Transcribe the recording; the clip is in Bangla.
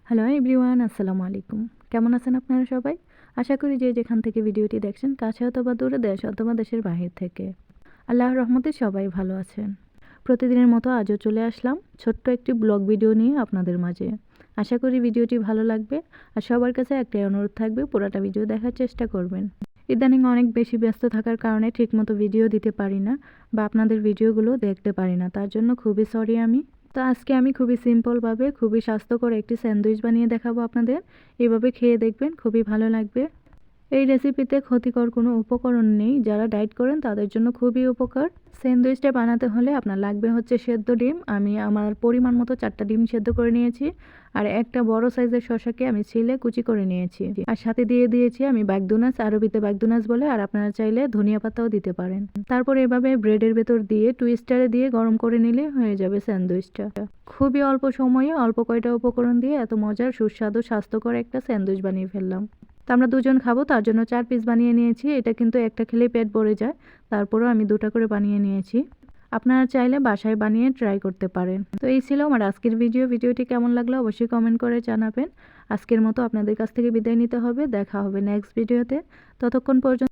হ্যালো এভরিওয়ান, আসসালামু আলাইকুম। কেমন আছেন আপনারা সবাই? আশা করি যে যেখান থেকে ভিডিওটি দেখছেন, কাছে অথবা দূরে, দেশ অথবা দেশের বাহির থেকে, আল্লাহর রহমতে সবাই ভালো আছেন। প্রতিদিনের মতো আজও চলে আসলাম ছোট্ট একটি ব্লগ ভিডিও নিয়ে আপনাদের মাঝে। আশা করি ভিডিওটি ভালো লাগবে, আর সবার কাছে একটাই অনুরোধ থাকবে, পুরোটা ভিডিও দেখার চেষ্টা করবেন। ইদানিং অনেক বেশি ব্যস্ত থাকার কারণে ঠিকমতো ভিডিও দিতে পারি না, বা আপনাদের ভিডিওগুলো দেখতে পারি না, তার জন্য খুবই সরি আমি। তো আজকে আমি খুবই সিম্পলভাবে খুবই স্বাস্থ্যকর একটি স্যান্ডউইচ বানিয়ে দেখাবো আপনাদের। এভাবে খেয়ে দেখবেন, খুবই ভালো লাগবে। এই রেসিপিতে ক্ষতিকর কোনো উপকরণ নেই, যারা ডায়েট করেন তাদের জন্য খুবই উপকার। স্যান্ডউইচটা বানাতে হলে আপনার লাগবে হচ্ছে সেদ্ধ ডিম। আমি আমার পরিমাণ মতো 4টা ডিম সেদ্ধ করে নিয়েছি, আর একটা বড় সাইজের শসাকে আমি ছিলে কুচি করে নিয়েছি, আর সাথে দিয়ে দিয়েছি আমি বাগদুনাস, আরবিতে বাগদুনাস বলে, আর আপনারা চাইলে ধনিয়া পাতাও দিতে পারেন। তারপর এভাবে ব্রেডের ভেতর দিয়ে টুইস্টারে দিয়ে গরম করে নিলে হয়ে যাবে স্যান্ডউইচটা। খুবই অল্প সময়ে অল্প কয়টা উপকরণ দিয়ে এত মজার, সুস্বাদু, স্বাস্থ্যকর একটা স্যান্ডউইচ বানিয়ে ফেললাম। তো আমরা দুজন খাবো, তার জন্য 4 পিস বানিয়ে নিয়েছি। এটা কিন্তু একটা খেলেই পেট ভরে যায়, তারপরেও আমি 2টা করে বানিয়ে নিয়েছি। আপনারা চাইলে বাসায় বানিয়ে ট্রাই করতে পারেন। তো এই ছিল আমার আজকের ভিডিওটি কেমন লাগলো অবশ্যই কমেন্ট করে জানাবেন। আজকের মতো আপনাদের কাছ থেকে বিদায় নিতে হবে, দেখা হবে নেক্সট ভিডিওতে। ততক্ষণ পর্যন্ত